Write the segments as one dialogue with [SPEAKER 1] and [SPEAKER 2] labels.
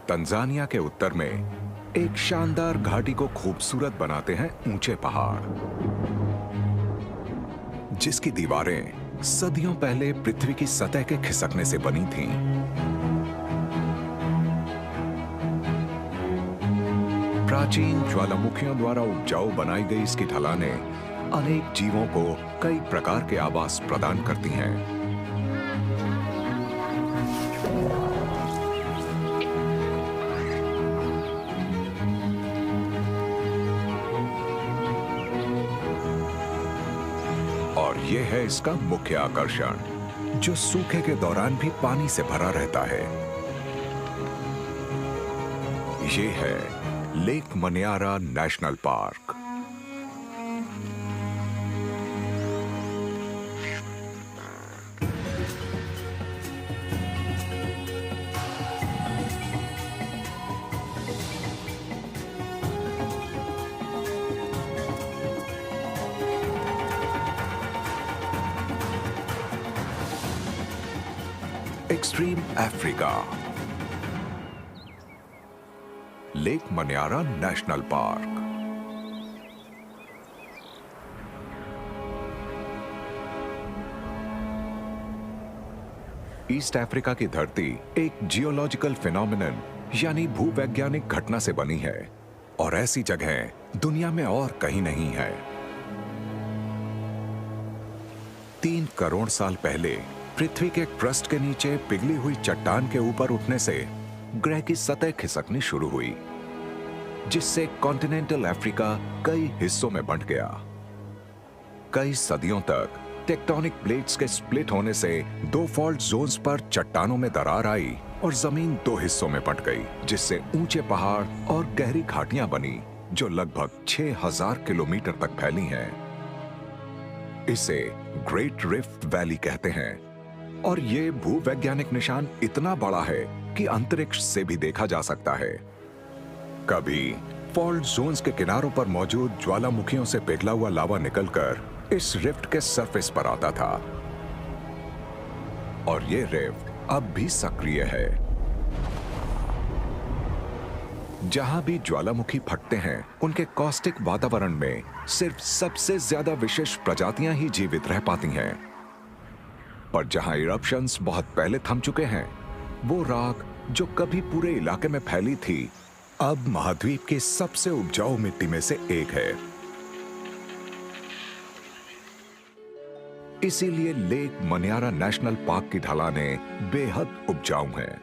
[SPEAKER 1] Tanzania के उत्तर में एक शानदार घाटी को खूबसूरत बनाते हैं ऊंचे पहाड़, जिसकी दीवारें सदियों पहले पृथ्वी की सतह के खिसकने से बनी थीं। प्राचीन ज्वालामुखियों द्वारा उपजाऊ बनाई गई इसकी ढलानें अनेक जीवों को कई प्रकार के आवास प्रदान करती हैं। और ये है इसका मुख्य आकर्षण, जो सूखे के दौरान भी पानी से भरा रहता है। ये है lake मन्यारा national park. Extreme Africa, lake मन्यारा national park. East Africa की धरती एक जियोलॉजिकल फिनोमिनन यानी भूवैज्ञानिक घटना से बनी है, और ऐसी जगह दुनिया में और कहीं नहीं है। 3 करोड़ साल पहले पृथ्वी के क्रस्ट के नीचे पिघली हुई चट्टान के ऊपर उठने से ग्रह की सतह खिसकनी शुरू हुई, जिससे कॉन्टिनेंटल अफ्रीका कई हिस्सों में बंट गया। कई सदियों तक टेक्टोनिक प्लेट्स के स्प्लिट होने से 2 फॉल्ट जोन्स पर चट्टानों में दरार आई और जमीन 2 हिस्सों में बंट गई, जिससे ऊंचे पहाड़ और गहरी घाटियां बनी, जो लगभग 6000 किलोमीटर तक फैली हैं। इसे ग्रेट रिफ्ट वैली कहते हैं, और ये भूवैज्ञानिक निशान इतना बड़ा है कि अंतरिक्ष से भी देखा जा सकता है। कभी फॉल्ट जोन्स के किनारों पर मौजूद ज्वालामुखियों से पिघला हुआ लावा निकलकर इस रिफ्ट के सरफेस पर आता था, और ये रिफ्ट अब भी सक्रिय है। जहां भी ज्वालामुखी फटते हैं, उनके कॉस्टिक वातावरण में सिर्फ सबसे ज्यादा विशेष प्रजातियां ही जीवित रह पाती हैं। पर जहां इरप्शंस बहुत पहले थम चुके हैं, वो राख जो कभी पूरे इलाके में फैली थी, अब महाद्वीप की सबसे उपजाऊ मिट्टी में से एक है। इसीलिए लेक मन्यारा नेशनल पार्क की ढलानें बेहद उपजाऊ हैं।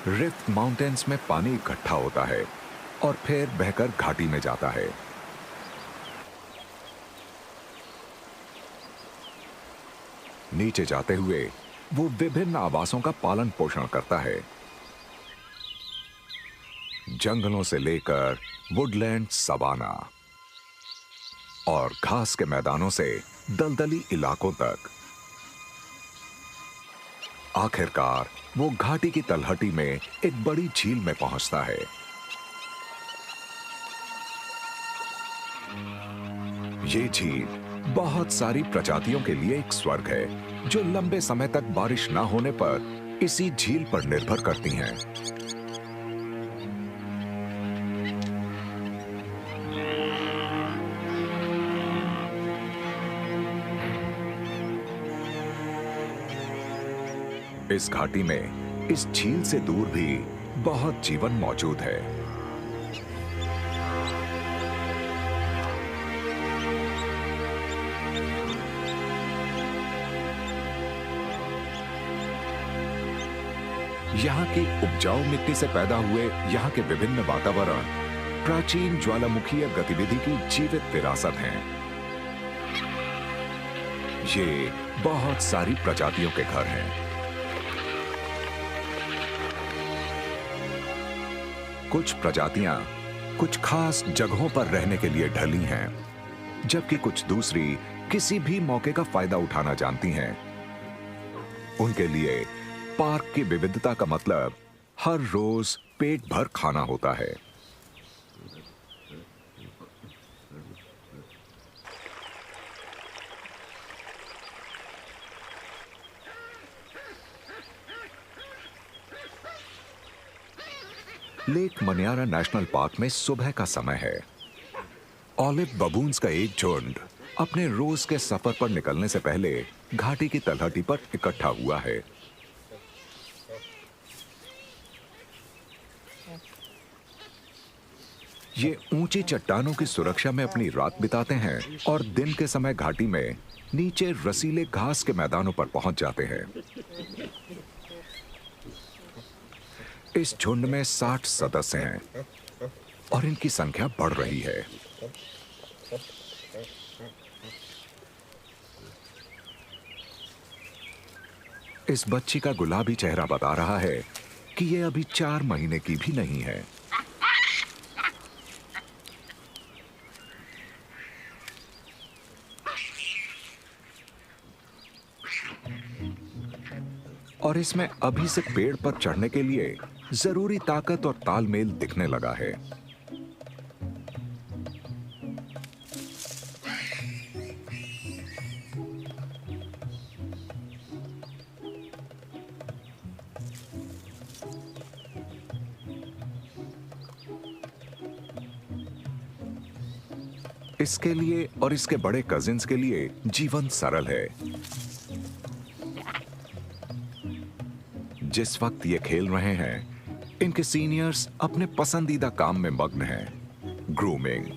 [SPEAKER 1] रिफ्ट माउंटेन्स में पानी इकट्ठा होता है और फिर बहकर घाटी में जाता है। नीचे जाते हुए वो विभिन्न आवासों का पालन पोषण करता है, जंगलों से लेकर वुडलैंड, सवाना और घास के मैदानों से दलदली इलाकों तक। आखिरकार वो घाटी की तलहटी में एक बड़ी झील में पहुंचता है। ये झील बहुत सारी प्रजातियों के लिए एक स्वर्ग है, जो लंबे समय तक बारिश ना होने पर इसी झील पर निर्भर करती हैं। इस घाटी में इस झील से दूर भी बहुत जीवन मौजूद है। यहाँ की उपजाऊ मिट्टी से पैदा हुए यहाँ के विभिन्न वातावरण प्राचीन ज्वालामुखीय गतिविधि की जीवित विरासत हैं। ये बहुत सारी प्रजातियों के घर हैं। कुछ प्रजातियां कुछ खास जगहों पर रहने के लिए ढली हैं, जबकि कुछ दूसरी किसी भी मौके का फायदा उठाना जानती हैं। उनके लिए पार्क की विविधता का मतलब हर रोज पेट भर खाना होता है। लेक मन्यारा नेशनल पार्क में सुबह का समय है। ऑलिव बबून्स का एक झुंड अपने रोज के सफर पर निकलने से पहले घाटी की तलहटी पर इकट्ठा हुआ है। ये ऊंची चट्टानों की सुरक्षा में अपनी रात बिताते हैं और दिन के समय घाटी में नीचे रसीले घास के मैदानों पर पहुंच जाते हैं। इस झुंड में 60 सदस्य हैं और इनकी संख्या बढ़ रही है। इस बच्ची का गुलाबी चेहरा बता रहा है कि ये अभी 4 महीने की भी नहीं है। और इसमें अभी से पेड़ पर चढ़ने के लिए जरूरी ताकत और तालमेल दिखने लगा है। इसके लिए और इसके बड़े कजिन्स के लिए जीवन सरल है। जिस वक्त ये खेल रहे हैं, इनके सीनियर्स अपने पसंदीदा काम में मग्न हैं, ग्रूमिंग।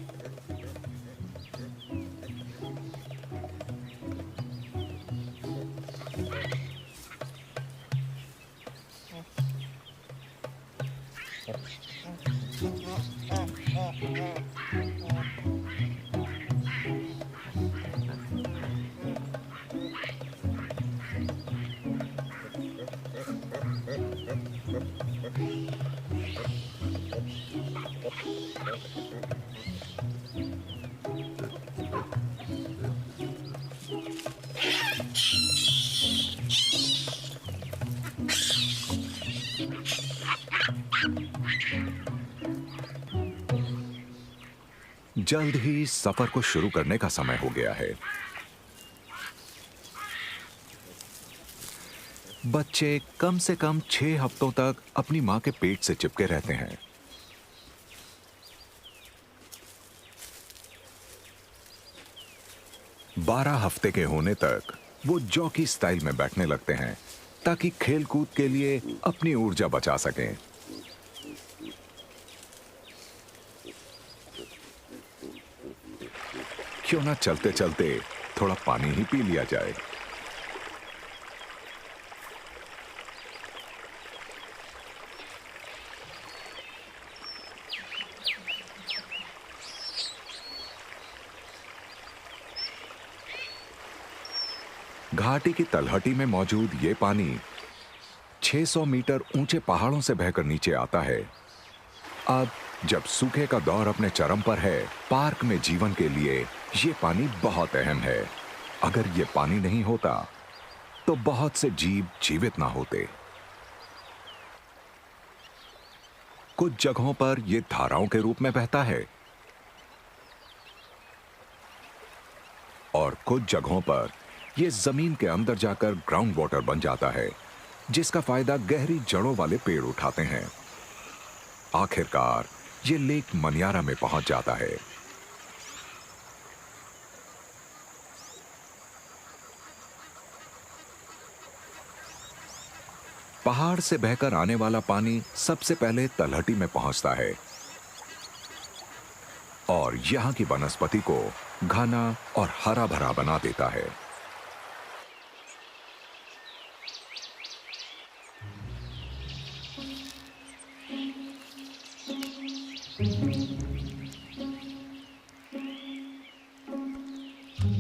[SPEAKER 1] जल्द ही सफर को शुरू करने का समय हो गया है। बच्चे कम से कम 6 हफ्तों तक अपनी मां के पेट से चिपके रहते हैं। बारह हफ्ते के होने तक वो जॉकी स्टाइल में बैठने लगते हैं ताकि खेलकूद के लिए अपनी ऊर्जा बचा सकें। क्यों ना चलते चलते थोड़ा पानी ही पी लिया जाए। घाटी की तलहटी में मौजूद ये पानी 600 मीटर ऊंचे पहाड़ों से बहकर नीचे आता है। अब जब सूखे का दौर अपने चरम पर है, पार्क में जीवन के लिए ये पानी बहुत अहम है। अगर ये पानी नहीं होता तो बहुत से जीव जीवित ना होते। कुछ जगहों पर यह धाराओं के रूप में बहता है और कुछ जगहों पर यह जमीन के अंदर जाकर ग्राउंड वाटर बन जाता है, जिसका फायदा गहरी जड़ों वाले पेड़ उठाते हैं। आखिरकार ये लेक मन्यारा में पहुंच जाता है। पहाड़ से बहकर आने वाला पानी सबसे पहले तलहटी में पहुंचता है और यहां की वनस्पति को घना और हरा भरा बना देता है।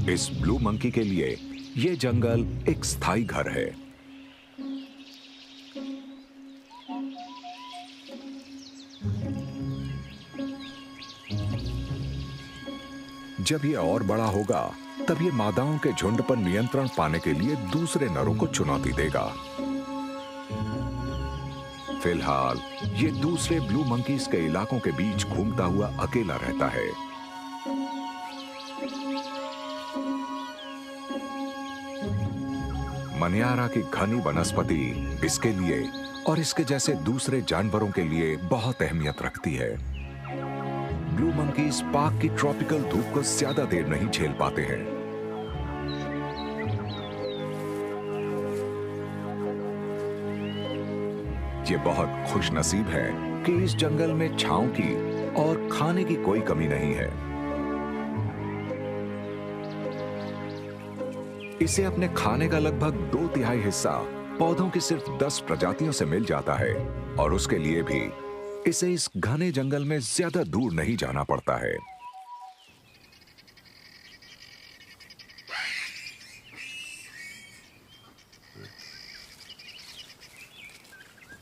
[SPEAKER 1] इस ब्लू मंकी के लिए यह जंगल एक स्थायी घर है। जब यह और बड़ा होगा, तब यह मादाओं के झुंड पर नियंत्रण पाने के लिए दूसरे नरों को चुनौती देगा। फिलहाल ये दूसरे ब्लू मंकीज के इलाकों के बीच घूमता हुआ अकेला रहता है। मन्यारा की घनी वनस्पति इसके लिए और इसके जैसे दूसरे जानवरों के लिए बहुत अहमियत रखती है। ब्लू मंकीज पाक की ट्रॉपिकल धूप को ज्यादा देर नहीं झेल पाते हैं। ये बहुत खुशनसीब है कि इस जंगल में छांव की और खाने की कोई कमी नहीं है। इसे अपने खाने का लगभग 2/3 हिस्सा पौधों की सिर्फ 10 प्रजातियों से मिल जाता है और उसके लिए भी इसे इस घने जंगल में ज्यादा दूर नहीं जाना पड़ता है।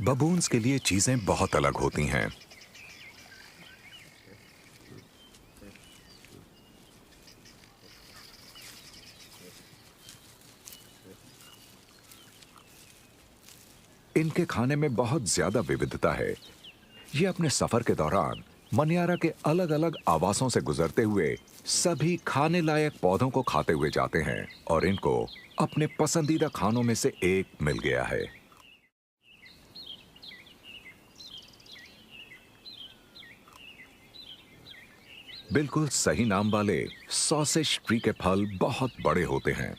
[SPEAKER 1] बबून्स के लिए चीजें बहुत अलग होती हैं। इनके खाने में बहुत ज्यादा विविधता है। ये अपने सफर के दौरान मनियारा के अलग अलग आवासों से गुजरते हुए सभी खाने लायक पौधों को खाते हुए जाते हैं और इनको अपने पसंदीदा खानों में से एक मिल गया है। बिल्कुल सही नाम वाले सॉसेज ट्री के फल बहुत बड़े होते हैं।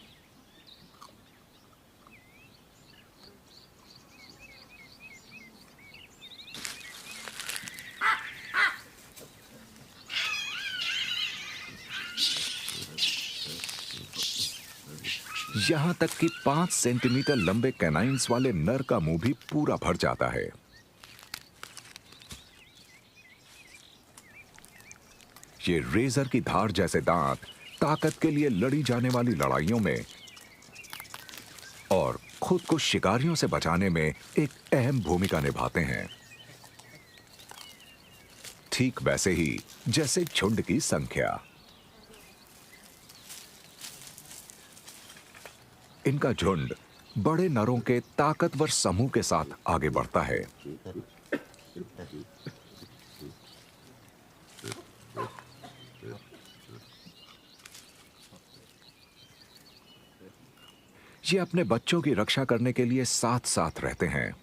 [SPEAKER 1] यहां तक कि 5 सेंटीमीटर लंबे कैनाइन्स वाले नर का मुंह भी पूरा भर जाता है। ये रेजर की धार जैसे दांत ताकत के लिए लड़ी जाने वाली लड़ाइयों में और खुद को शिकारियों से बचाने में एक अहम भूमिका निभाते हैं, ठीक वैसे ही जैसे झुंड की संख्या। इनका झुंड बड़े नरों के ताकतवर समूह के साथ आगे बढ़ता है। ये अपने बच्चों की रक्षा करने के लिए साथ साथ रहते हैं।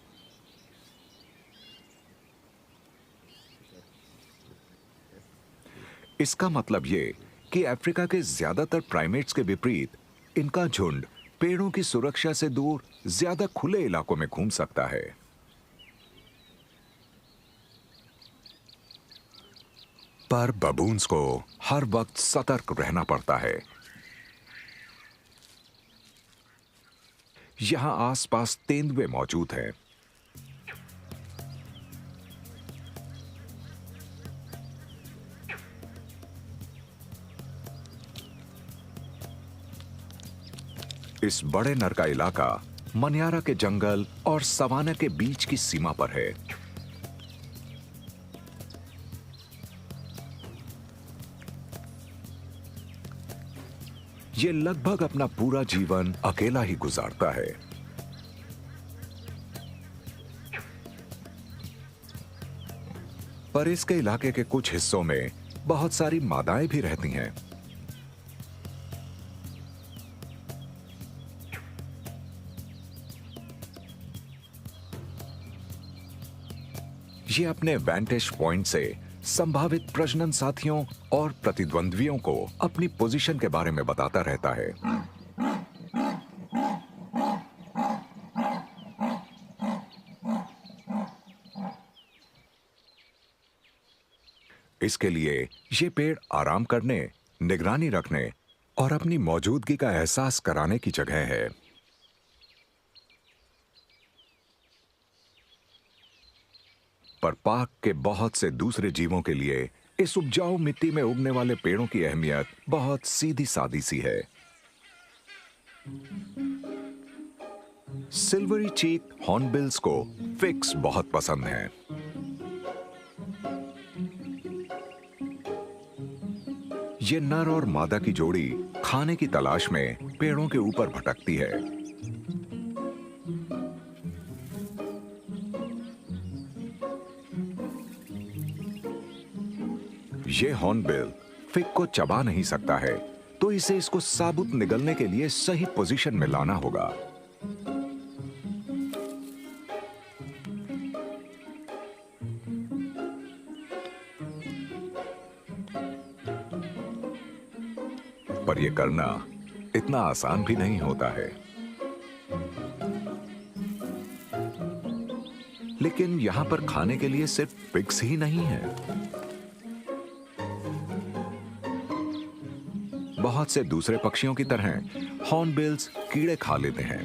[SPEAKER 1] इसका मतलब ये कि अफ्रीका के ज्यादातर प्राइमेट्स के विपरीत इनका झुंड पेड़ों की सुरक्षा से दूर ज्यादा खुले इलाकों में घूम सकता है। पर बबून्स को हर वक्त सतर्क रहना पड़ता है। यहां आसपास तेंदुए मौजूद हैं। इस बड़े नर का इलाका मनियारा के जंगल और सवाना के बीच की सीमा पर है। ये लगभग अपना पूरा जीवन अकेला ही गुजारता है। पर इसके इलाके के कुछ हिस्सों में बहुत सारी मादाएं भी रहती हैं। ये अपने वेंटेज पॉइंट से संभावित प्रजनन साथियों और प्रतिद्वंद्वियों को अपनी पोजीशन के बारे में बताता रहता है। इसके लिए ये पेड़ आराम करने, निगरानी रखने और अपनी मौजूदगी का एहसास कराने की जगह है। पर पार्क के बहुत से दूसरे जीवों के लिए इस उपजाऊ मिट्टी में उगने वाले पेड़ों की अहमियत बहुत सीधी सादी सी है। सिल्वरी चीक हॉर्नबिल्स को फिक्स बहुत पसंद है। ये नर और मादा की जोड़ी खाने की तलाश में पेड़ों के ऊपर भटकती है। ये हॉर्नबिल फिग को चबा नहीं सकता है, तो इसे इसको साबुत निगलने के लिए सही पोजीशन में लाना होगा। पर यह करना इतना आसान भी नहीं होता है। लेकिन यहां पर खाने के लिए सिर्फ पिग्स ही नहीं है। बहुत से दूसरे पक्षियों की तरह हॉर्नबिल्स कीड़े खा लेते हैं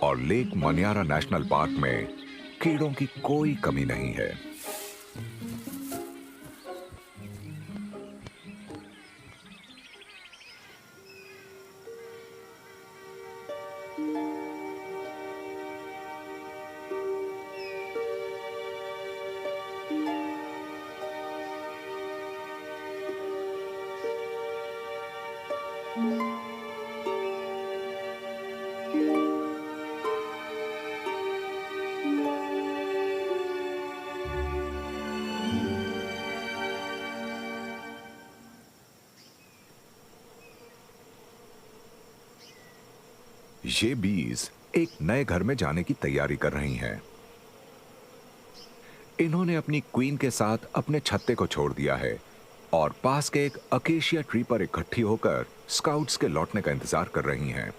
[SPEAKER 1] और लेक मनियारा नेशनल पार्क में कीड़ों की कोई कमी नहीं है। ये बीज एक नए घर में जाने की तैयारी कर रही हैं। इन्होंने अपनी क्वीन के साथ अपने छत्ते को छोड़ दिया है और पास के एक अकेशिया ट्री पर इकट्ठी होकर स्काउट्स के लौटने का इंतजार कर रही हैं।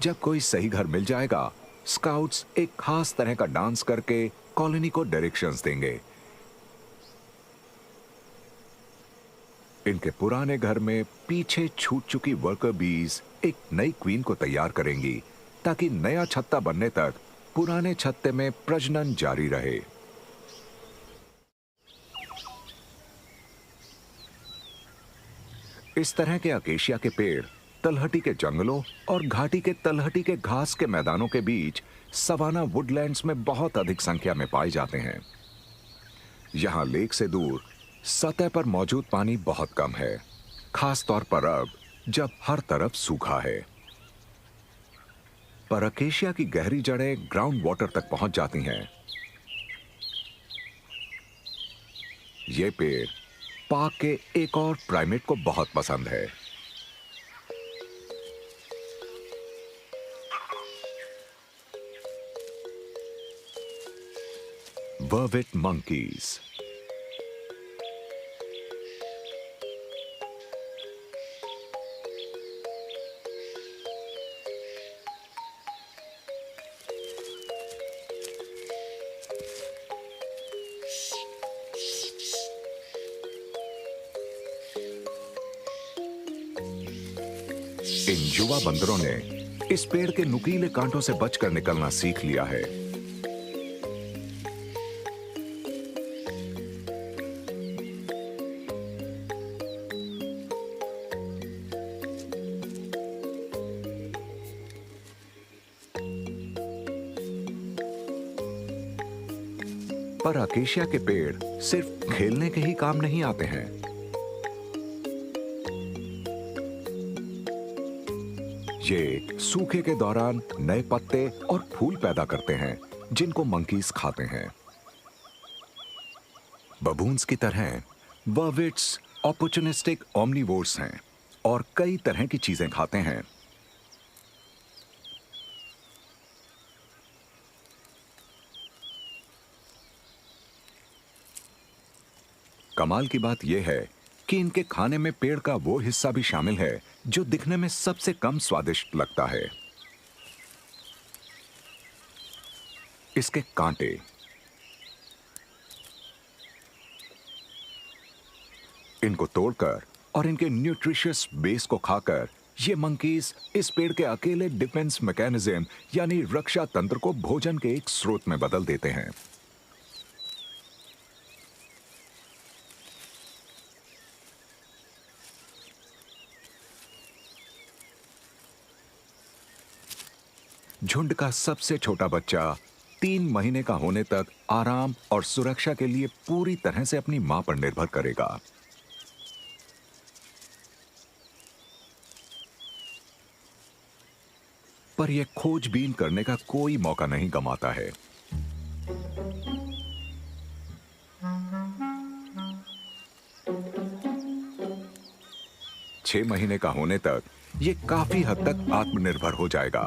[SPEAKER 1] जब कोई सही घर मिल जाएगा, स्काउट्स एक खास तरह का डांस करके कॉलोनी को डायरेक्शंस देंगे। इनके पुराने घर में पीछे छूट चुकी वर्कर बीज एक नई क्वीन को तैयार करेंगी ताकि नया छत्ता बनने तक पुराने छत्ते में प्रजनन जारी रहे। इस तरह के अकेशिया के पेड़ तलहटी के जंगलों और घाटी के तलहटी के घास के मैदानों के बीच सवाना वुडलैंड्स में बहुत अधिक संख्या में पाए जाते हैं। यहां लेक से दूर सतह पर मौजूद पानी बहुत कम है, खास तौर पर अब जब हर तरफ सूखा है। पर अकेशिया की गहरी जड़ें ग्राउंड वाटर तक पहुंच जाती हैं। ये पेड़ पार्क के एक और प्राइमेट को बहुत पसंद है। वर्विट मंकीज। इन युवा बंदरों ने इस पेड़ के नुकीले कांटों से बचकर निकलना सीख लिया है। पर अकेशिया के पेड़ सिर्फ खेलने के ही काम नहीं आते हैं। ये सूखे के दौरान नए पत्ते और फूल पैदा करते हैं जिनको मंकीज खाते हैं। बबून्स की तरह वर्विट्स ऑपर्चुनिस्टिक ओमनिवोर्स हैं और कई तरह की चीजें खाते हैं। कमाल की बात यह है कि इनके खाने में पेड़ का वो हिस्सा भी शामिल है जो दिखने में सबसे कम स्वादिष्ट लगता है, इसके कांटे। इनको तोड़कर और इनके न्यूट्रिशियस बेस को खाकर ये मंकीज इस पेड़ के अकेले डिफेंस मैकेनिज्म यानी रक्षा तंत्र को भोजन के एक स्रोत में बदल देते हैं। झुंड का सबसे छोटा बच्चा 3 महीने का होने तक आराम और सुरक्षा के लिए पूरी तरह से अपनी मां पर निर्भर करेगा। पर यह खोजबीन करने का कोई मौका नहीं गंवाता है। छह महीने का होने तक यह काफी हद तक आत्मनिर्भर हो जाएगा।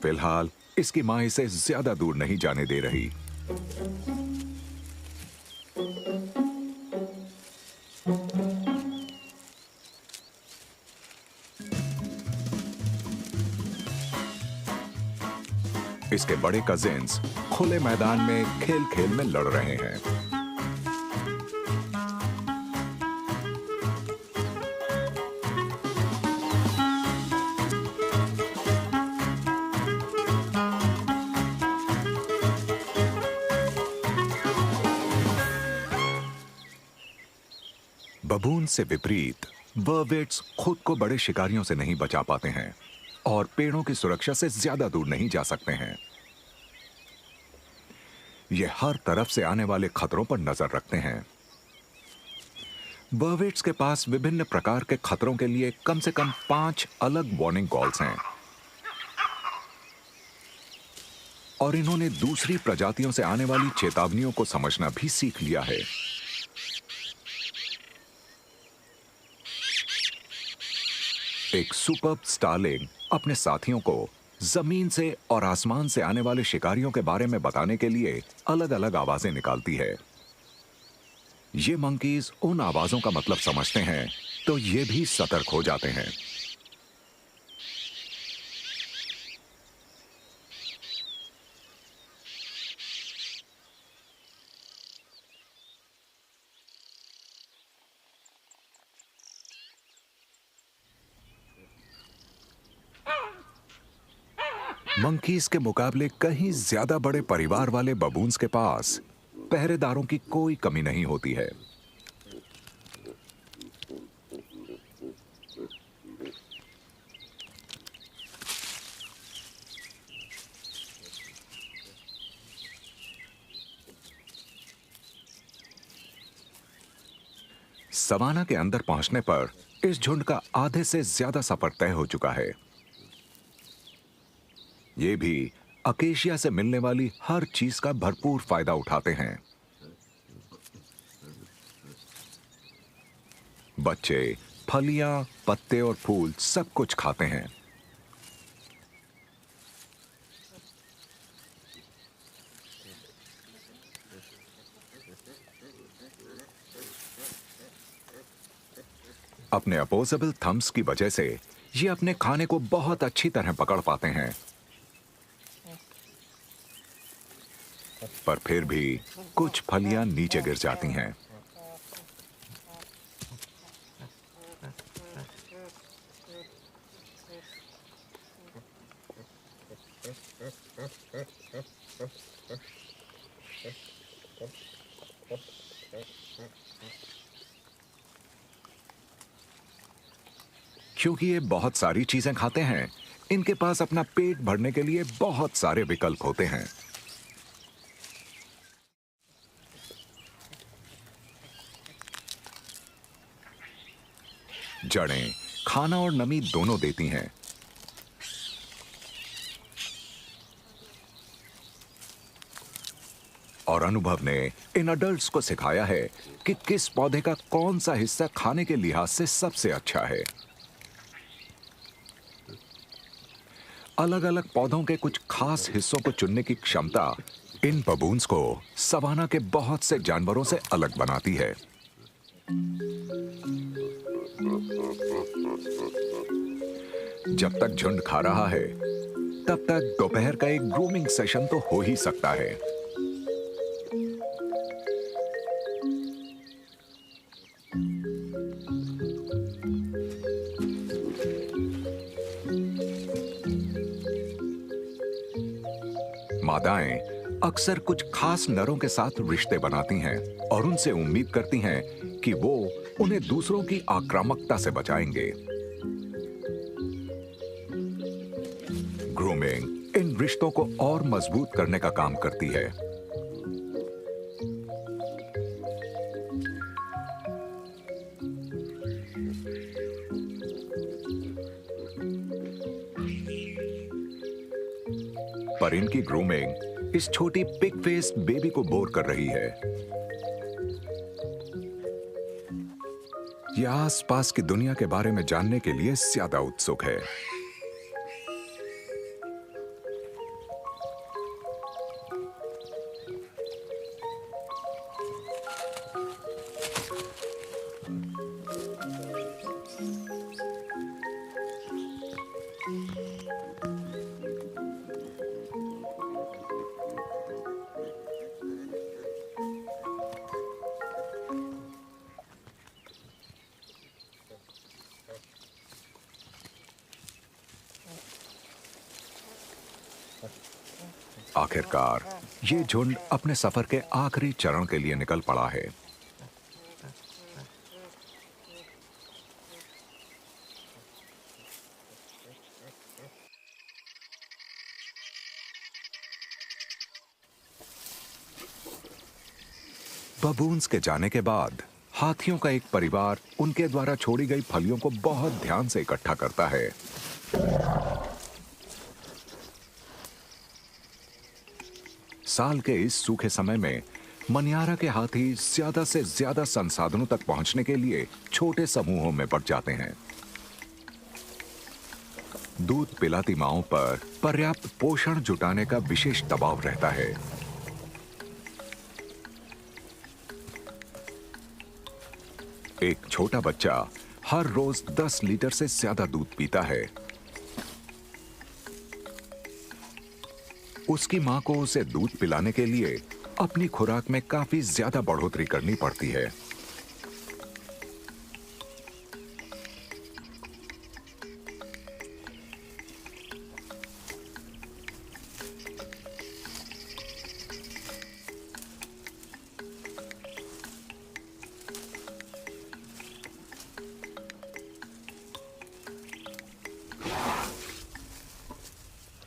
[SPEAKER 1] फिलहाल इसकी मां इसे ज्यादा दूर नहीं जाने दे रही। इसके बड़े कजिन्स खुले मैदान में खेल खेल में लड़ रहे हैं। बबून से विपरीत बर्वेट्स खुद को बड़े शिकारियों से नहीं बचा पाते हैं और पेड़ों की सुरक्षा से ज्यादा दूर नहीं जा सकते हैं। ये हर तरफ से आने वाले खतरों पर नजर रखते हैं। बर्वेट्स के पास विभिन्न प्रकार के खतरों के लिए कम से कम 5 अलग वार्निंग कॉल्स हैं और इन्होंने दूसरी प्रजातियों से आने वाली चेतावनियों को समझना भी सीख लिया है। एक सुपर्ब स्टारलिंग अपने साथियों को जमीन से और आसमान से आने वाले शिकारियों के बारे में बताने के लिए अलग अलग आवाजें निकालती है। ये मंकीज उन आवाजों का मतलब समझते हैं तो ये भी सतर्क हो जाते हैं। मंकीज के मुकाबले कहीं ज्यादा बड़े परिवार वाले बबून्स के पास पहरेदारों की कोई कमी नहीं होती है। सवाना के अंदर पहुंचने पर इस झुंड का आधे से ज्यादा सफर तय हो चुका है। ये भी अकेशिया से मिलने वाली हर चीज का भरपूर फायदा उठाते हैं। बच्चे फलियां, पत्ते और फूल सब कुछ खाते हैं। अपने अपोजेबल थम्स की वजह से ये अपने खाने को बहुत अच्छी तरह पकड़ पाते हैं, पर फिर भी कुछ फलियां नीचे गिर जाती हैं। क्योंकि ये बहुत सारी चीजें खाते हैं, इनके पास अपना पेट भरने के लिए बहुत सारे विकल्प होते हैं। जड़ें खाना और नमी दोनों देती हैं। और अनुभव ने इन अडल्ट्स को सिखाया है कि किस पौधे का कौन सा हिस्सा खाने के लिहाज से सबसे अच्छा है। अलग अलग पौधों के कुछ खास हिस्सों को चुनने की क्षमता इन बबून्स को सवाना के बहुत से जानवरों से अलग बनाती है। जब तक झुंड खा रहा है, तब तक दोपहर का एक ग्रूमिंग सेशन तो हो ही सकता है। मादाएं अक्सर कुछ खास नरों के साथ रिश्ते बनाती हैं और उनसे उम्मीद करती हैं कि वो उन्हें दूसरों की आक्रामकता से बचाएंगे। ग्रूमिंग इन रिश्तों को और मजबूत करने का काम करती है। पर इनकी ग्रूमिंग इस छोटी पिग फेस्ड बेबी को बोर कर रही है। यह आसपास की दुनिया के बारे में जानने के लिए ज्यादा उत्सुक है। आखिरकार ये झुंड अपने सफर के आखिरी चरण के लिए निकल पड़ा है। बबून्स के जाने के बाद हाथियों का एक परिवार उनके द्वारा छोड़ी गई फलियों को बहुत ध्यान से इकट्ठा करता है। साल के इस सूखे समय में मनियारा के हाथी ज्यादा से ज्यादा संसाधनों तक पहुंचने के लिए छोटे समूहों में बंट जाते हैं। दूध पिलाती मांओं पर पर्याप्त पोषण जुटाने का विशेष दबाव रहता है। एक छोटा बच्चा हर रोज 10 लीटर से ज्यादा दूध पीता है। उसकी मां को उसे दूध पिलाने के लिए अपनी खुराक में काफी ज्यादा बढ़ोतरी करनी पड़ती है।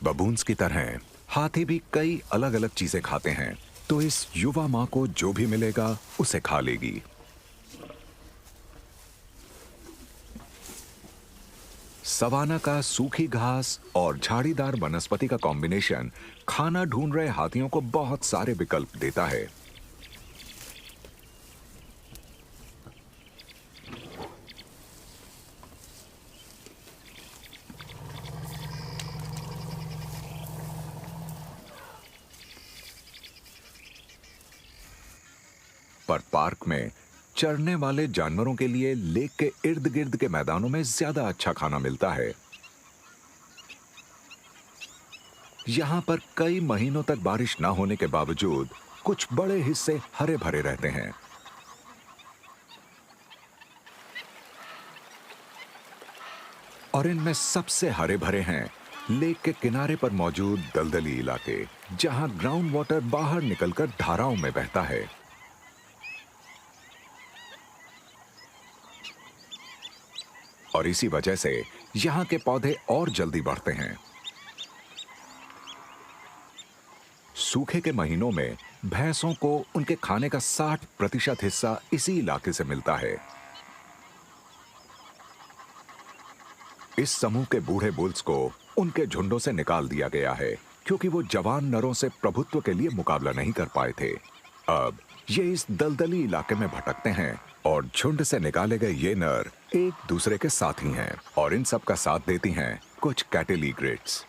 [SPEAKER 1] बबून्स की तरह हाथी भी कई अलग अलग चीजें खाते हैं, तो इस युवा मां को जो भी मिलेगा उसे खा लेगी। सवाना का सूखी घास और झाड़ीदार वनस्पति का कॉम्बिनेशन खाना ढूंढ रहे हाथियों को बहुत सारे विकल्प देता है। पर पार्क में चरने वाले जानवरों के लिए लेक के इर्द गिर्द के मैदानों में ज्यादा अच्छा खाना मिलता है। यहां पर कई महीनों तक बारिश ना होने के बावजूद कुछ बड़े हिस्से हरे भरे रहते हैं। और इनमें सबसे हरे भरे हैं लेक के किनारे पर मौजूद दलदली इलाके, जहां ग्राउंड वाटर बाहर निकलकर धाराओं में बहता है। और इसी वजह से यहां के पौधे और जल्दी बढ़ते हैं। सूखे के महीनों में भैंसों को उनके खाने का 60% हिस्सा इसी इलाके से मिलता है। इस समूह के बूढ़े बुल्स को उनके झुंडों से निकाल दिया गया है, क्योंकि वो जवान नरों से प्रभुत्व के लिए मुकाबला नहीं कर पाए थे। अब ये इस दलदली इलाके में भटकते हैं और झुंड से निकाले गए ये नर एक दूसरे के साथी हैं और इन सब का साथ देती हैं कुछ कैटल ईग्रेट्स।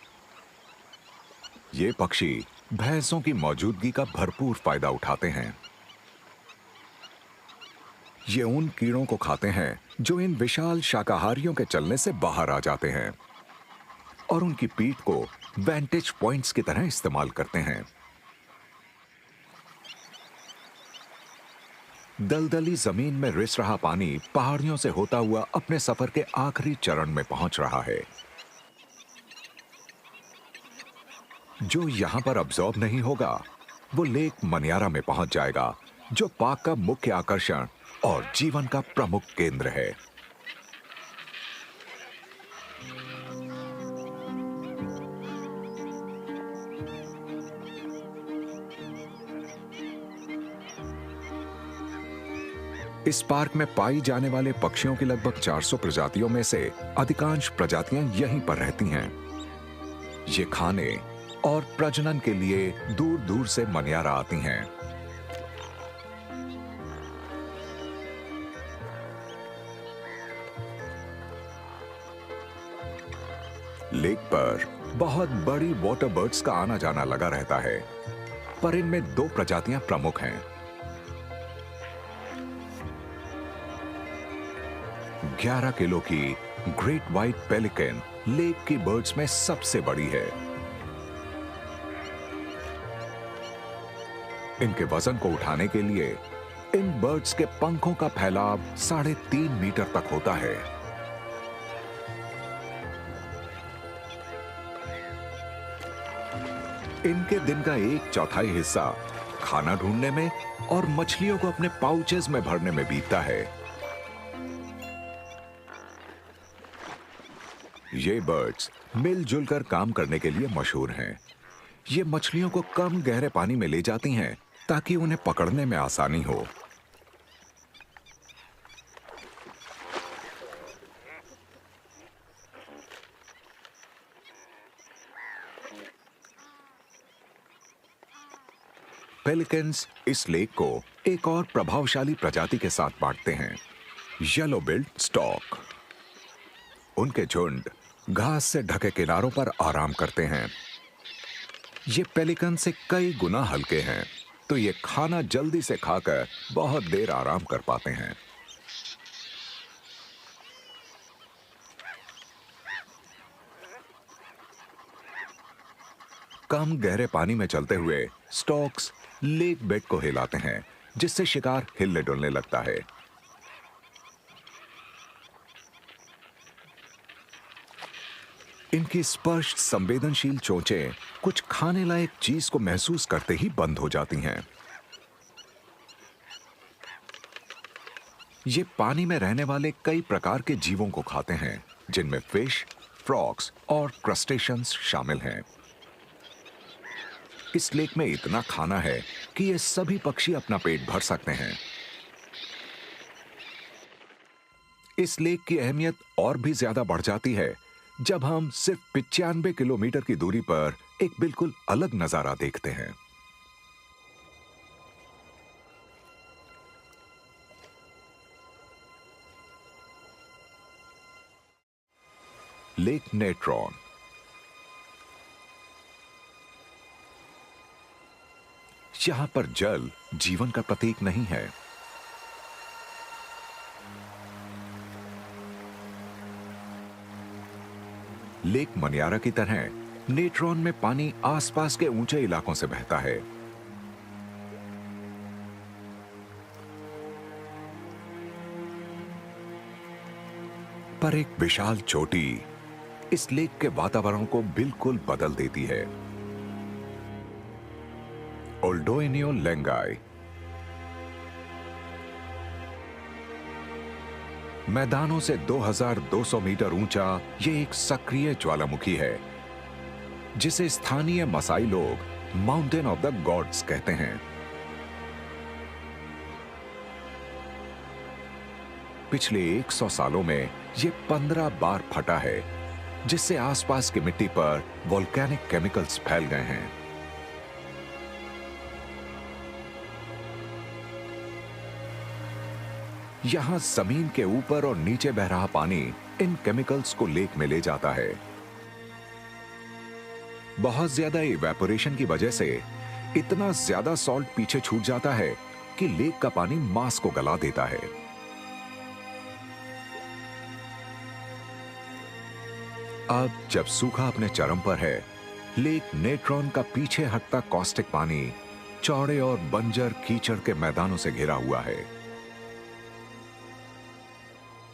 [SPEAKER 1] ये पक्षी भैंसों की मौजूदगी का भरपूर फायदा उठाते हैं। ये उन कीड़ों को खाते हैं जो इन विशाल शाकाहारियों के चलने से बाहर आ जाते हैं और उनकी पीठ को वेंटेज पॉइंट्स की तरह इस्तेमाल करते हैं। दलदली जमीन में रिस रहा पानी पहाड़ियों से होता हुआ अपने सफर के आखिरी चरण में पहुंच रहा है। जो यहां पर अब्सॉर्ब नहीं होगा वो लेक मनियारा में पहुंच जाएगा, जो पार्क का मुख्य आकर्षण और जीवन का प्रमुख केंद्र है। इस पार्क में पाई जाने वाले पक्षियों की लगभग 400 प्रजातियों में से अधिकांश प्रजातियां यहीं पर रहती हैं। ये खाने और प्रजनन के लिए दूर दूर से मनियारा आती हैं। लेक पर बहुत बड़ी वाटर बर्ड्स का आना जाना लगा रहता है, पर इनमें 2 प्रजातियां प्रमुख हैं। 11 किलो की ग्रेट व्हाइट पेलिकन लेक की बर्ड्स में सबसे बड़ी है। इनके वजन को उठाने के लिए इन बर्ड्स के पंखों का फैलाव 3.5 मीटर तक होता है। इनके दिन का एक चौथाई हिस्सा खाना ढूंढने में और मछलियों को अपने पाउचेज में भरने में बीतता है। ये बर्ड्स मिलजुल कर काम करने के लिए मशहूर हैं। ये मछलियों को कम गहरे पानी में ले जाती हैं ताकि उन्हें पकड़ने में आसानी हो। पेलिकन्स इस लेक को एक और प्रभावशाली प्रजाति के साथ बांटते हैं, येलो बिल्ड स्टॉर्क। उनके झुंड घास से ढके किनारों पर आराम करते हैं। ये पेलिकन से कई गुना हल्के हैं, तो ये खाना जल्दी से खाकर बहुत देर आराम कर पाते हैं। कम गहरे पानी में चलते हुए स्टॉक्स लेक बेड को हिलाते हैं, जिससे शिकार हिलने डुलने लगता है। इनकी स्पर्श संवेदनशील चोंचें कुछ खाने लायक चीज को महसूस करते ही बंद हो जाती हैं। ये पानी में रहने वाले कई प्रकार के जीवों को खाते हैं, जिनमें फिश, फ्रॉग्स और क्रस्टेशियंस शामिल हैं। इस लेक में इतना खाना है कि ये सभी पक्षी अपना पेट भर सकते हैं। इस लेक की अहमियत और भी ज्यादा बढ़ जाती है जब हम सिर्फ 95 किलोमीटर की दूरी पर एक बिल्कुल अलग नजारा देखते हैं। Lake Natron. यहां पर जल जीवन का प्रतीक नहीं है। लेक मनियारा की तरह नेट्रॉन में पानी आसपास के ऊंचे इलाकों से बहता है। पर एक विशाल चोटी इस लेक के वातावरण को बिल्कुल बदल देती है। ओल्डोइनियो लेंगाई। मैदानों से 2200 मीटर ऊंचा ये एक सक्रिय ज्वालामुखी है, जिसे स्थानीय मसाई लोग माउंटेन ऑफ द गॉड्स कहते हैं। पिछले 100 सालों में ये 15 बार फटा है, जिससे आसपास की मिट्टी पर वोल्केनिक केमिकल्स फैल गए हैं। यहां जमीन के ऊपर और नीचे बह रहा पानी इन केमिकल्स को लेक में ले जाता है। बहुत ज्यादा इवेपोरेशन की वजह से इतना ज्यादा सॉल्ट पीछे छूट जाता है कि लेक का पानी मांस को गला देता है। अब जब सूखा अपने चरम पर है, लेक नेट्रॉन का पीछे हटता कॉस्टिक पानी चौड़े और बंजर कीचड़ के मैदानों से घिरा हुआ है।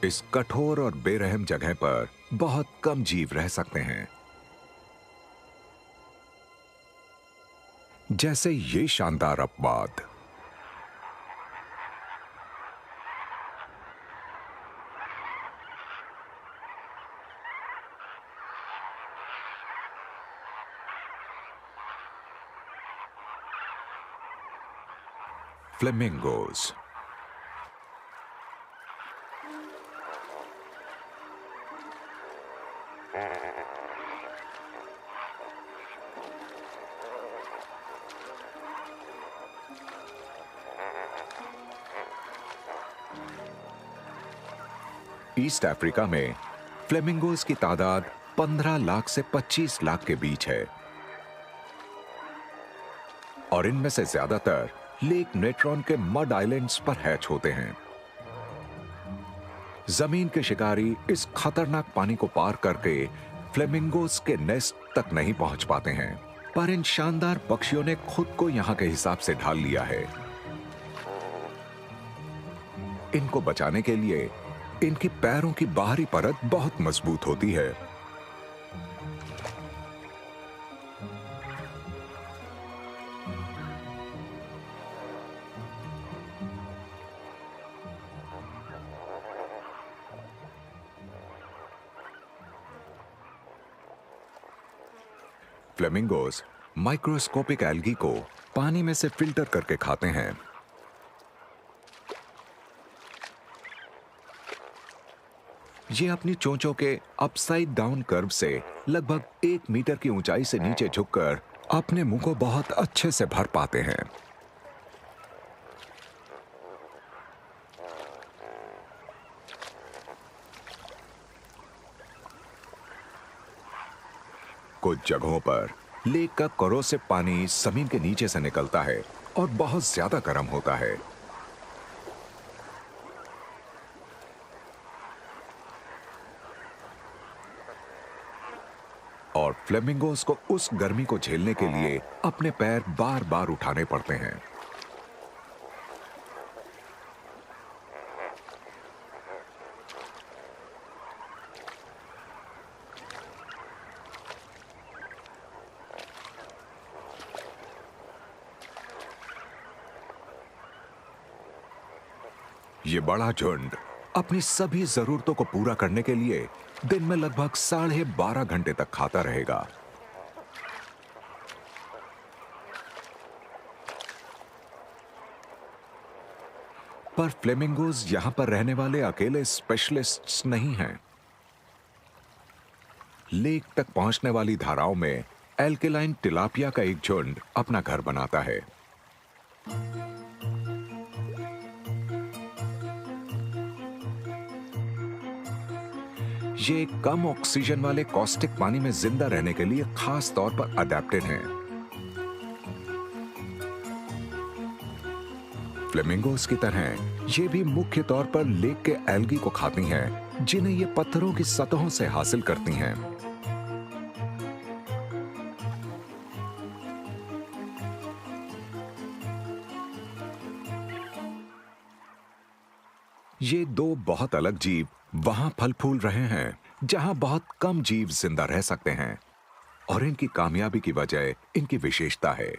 [SPEAKER 1] इस कठोर और बेरहम जगह पर बहुत कम जीव रह सकते हैं, जैसे ये शानदार अपवाद। फ्लेमिंगोज। ईस्ट अफ्रीका में फ्लेमिंगोज की तादाद 15 लाख से 25 लाख के बीच है, और इनमें से ज्यादातर लेक नेट्रॉन के मड आइलैंड्स पर हैच होते हैं। जमीन के शिकारी इस खतरनाक पानी को पार करके फ्लेमिंगोज के नेस्ट तक नहीं पहुंच पाते हैं, पर इन शानदार पक्षियों ने खुद को यहां के हिसाब से ढाल लिया है। इनको बचाने के लिए इनकी पैरों की बाहरी परत बहुत मजबूत होती है। फ्लेमिंगोस माइक्रोस्कोपिक एल्गी को पानी में से फिल्टर करके खाते हैं। ये अपनी चोंचों के अपसाइड डाउन कर्व से लगभग 1 मीटर की ऊंचाई से नीचे झुककर अपने मुंह को बहुत अच्छे से भर पाते हैं। कुछ जगहों पर लेक का कोरोसिव पानी जमीन के नीचे से निकलता है और बहुत ज्यादा गर्म होता है। और फ्लेमिंगोस को उस गर्मी को झेलने के लिए अपने पैर बार बार उठाने पड़ते हैं। ये बड़ा झुंड अपनी सभी जरूरतों को पूरा करने के लिए दिन में लगभग 12.5 घंटे तक खाता रहेगा। पर फ्लेमिंगोज यहां पर रहने वाले अकेले स्पेशलिस्ट्स नहीं हैं। लेक तक पहुंचने वाली धाराओं में एल्केलाइन टिलापिया का एक झुंड अपना घर बनाता है। ये कम ऑक्सीजन वाले कॉस्टिक पानी में जिंदा रहने के लिए खास तौर पर अडेप्टेड हैं। फ्लेमिंगोस की तरह ये भी मुख्य तौर पर लेक के एल्गी को खाती हैं, जिन्हें ये पत्थरों की सतहों से हासिल करती हैं। ये दो बहुत अलग जीव वहां फल फूल रहे हैं जहां बहुत कम जीव जिंदा रह सकते हैं, और इनकी कामयाबी की वजह इनकी विशेषता है।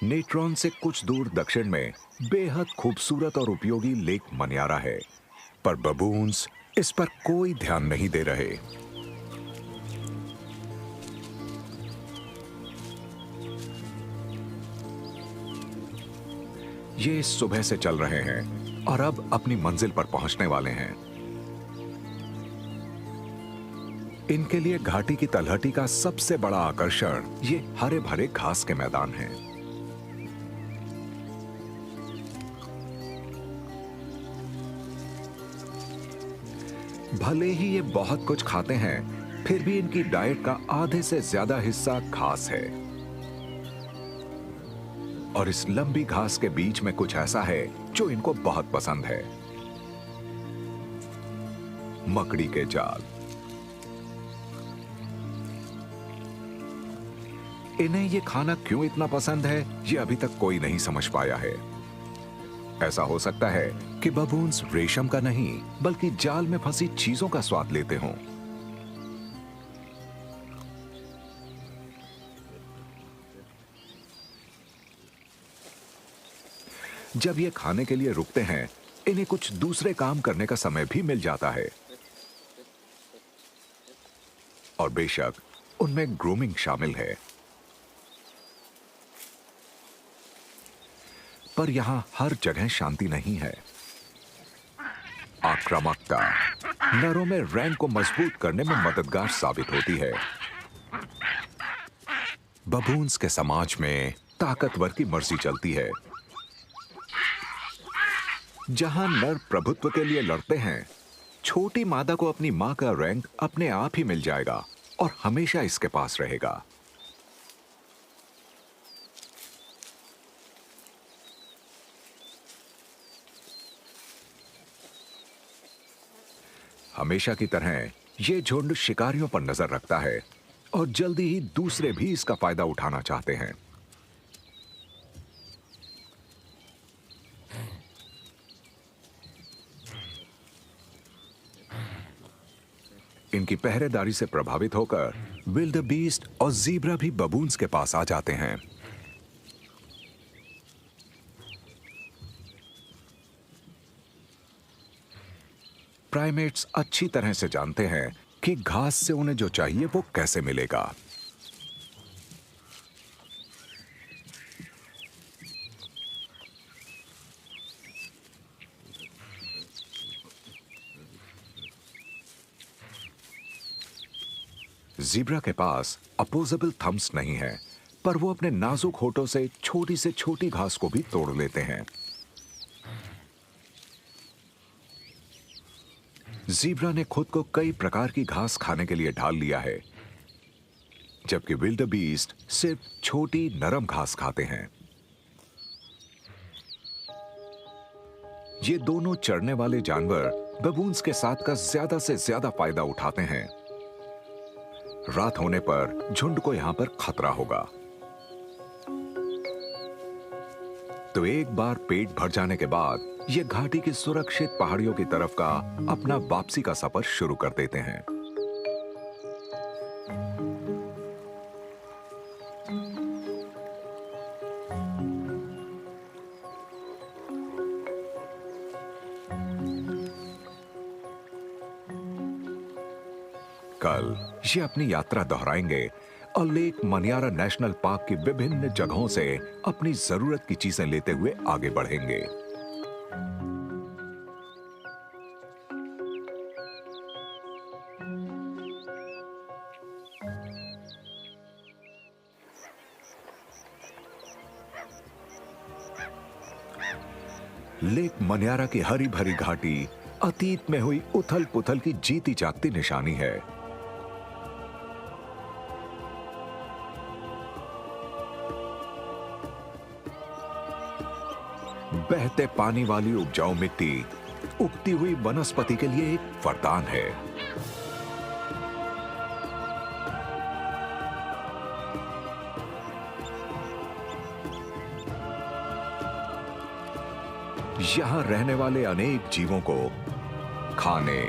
[SPEAKER 1] नेट्रॉन से कुछ दूर दक्षिण में बेहद खूबसूरत और उपयोगी लेक मनियारा है, पर बबून्स इस पर कोई ध्यान नहीं दे रहे। ये सुबह से चल रहे हैं और अब अपनी मंजिल पर पहुंचने वाले हैं। इनके लिए घाटी की तलहटी का सबसे बड़ा आकर्षण ये हरे भरे घास के मैदान हैं। भले ही ये बहुत कुछ खाते हैं, फिर भी इनकी डाइट का आधे से ज्यादा हिस्सा घास है। और इस लंबी घास के बीच में कुछ ऐसा है जो इनको बहुत पसंद है, मकड़ी के जाल। इन्हें ये खाना क्यों इतना पसंद है, ये अभी तक कोई नहीं समझ पाया है। ऐसा हो सकता है कि बबून्स रेशम का नहीं बल्कि जाल में फंसी चीजों का स्वाद लेते हों। जब ये खाने के लिए रुकते हैं, इन्हें कुछ दूसरे काम करने का समय भी मिल जाता है, और बेशक उनमें ग्रूमिंग शामिल है। पर यहां हर जगह शांति नहीं है। आक्रामकता नरों में रैंक को मजबूत करने में मददगार साबित होती है। बबून्स के समाज में ताकतवर की मर्जी चलती है। जहां नर प्रभुत्व के लिए लड़ते हैं, छोटी मादा को अपनी मां का रैंक अपने आप ही मिल जाएगा और हमेशा इसके पास रहेगा। हमेशा की तरह ये झुंड शिकारियों पर नजर रखता है और जल्दी ही दूसरे भी इसका फायदा उठाना चाहते हैं। इनकी पहरेदारी से प्रभावित होकर विल्डबीस्ट और ज़ीब्रा भी बबून्स के पास आ जाते हैं। प्राइमेट्स अच्छी तरह से जानते हैं कि घास से उन्हें जो चाहिए वो कैसे मिलेगा। ज़ीब्रा के पास अपोजेबल थम्स नहीं है, पर वो अपने नाजुक होठों से छोटी घास को भी तोड़ लेते हैं। ज़ीब्रा ने खुद को कई प्रकार की घास खाने के लिए ढाल लिया है, जबकि विल्डेबीस्ट सिर्फ छोटी नरम घास खाते हैं। ये दोनों चरने वाले जानवर बबून्स के साथ का ज्यादा से ज्यादा फायदा उठाते हैं। रात होने पर झुंड को यहां पर खतरा होगा, तो एक बार पेट भर जाने के बाद ये घाटी की सुरक्षित पहाड़ियों की तरफ का अपना वापसी का सफर शुरू कर देते हैं। कल ये अपनी यात्रा दोहराएंगे और लेक मनियारा नेशनल पार्क की विभिन्न जगहों से अपनी जरूरत की चीजें लेते हुए आगे बढ़ेंगे। लेक मनियारा की हरी भरी घाटी अतीत में हुई उथल पुथल की जीती जागती निशानी है। बहते पानी वाली उपजाऊ मिट्टी उगती हुई वनस्पति के लिए एक वरदान है। यहां रहने वाले अनेक जीवों को खाने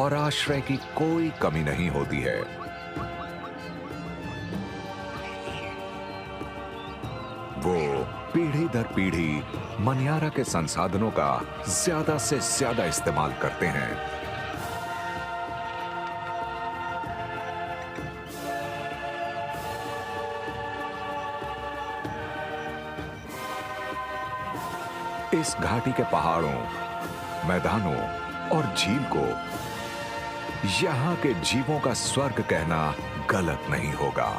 [SPEAKER 1] और आश्रय की कोई कमी नहीं होती है। वो पीढ़ी दर पीढ़ी मनियारा के संसाधनों का ज्यादा से ज्यादा इस्तेमाल करते हैं। इस घाटी के पहाड़ों, मैदानों और झील को यहां के जीवों का स्वर्ग कहना गलत नहीं होगा।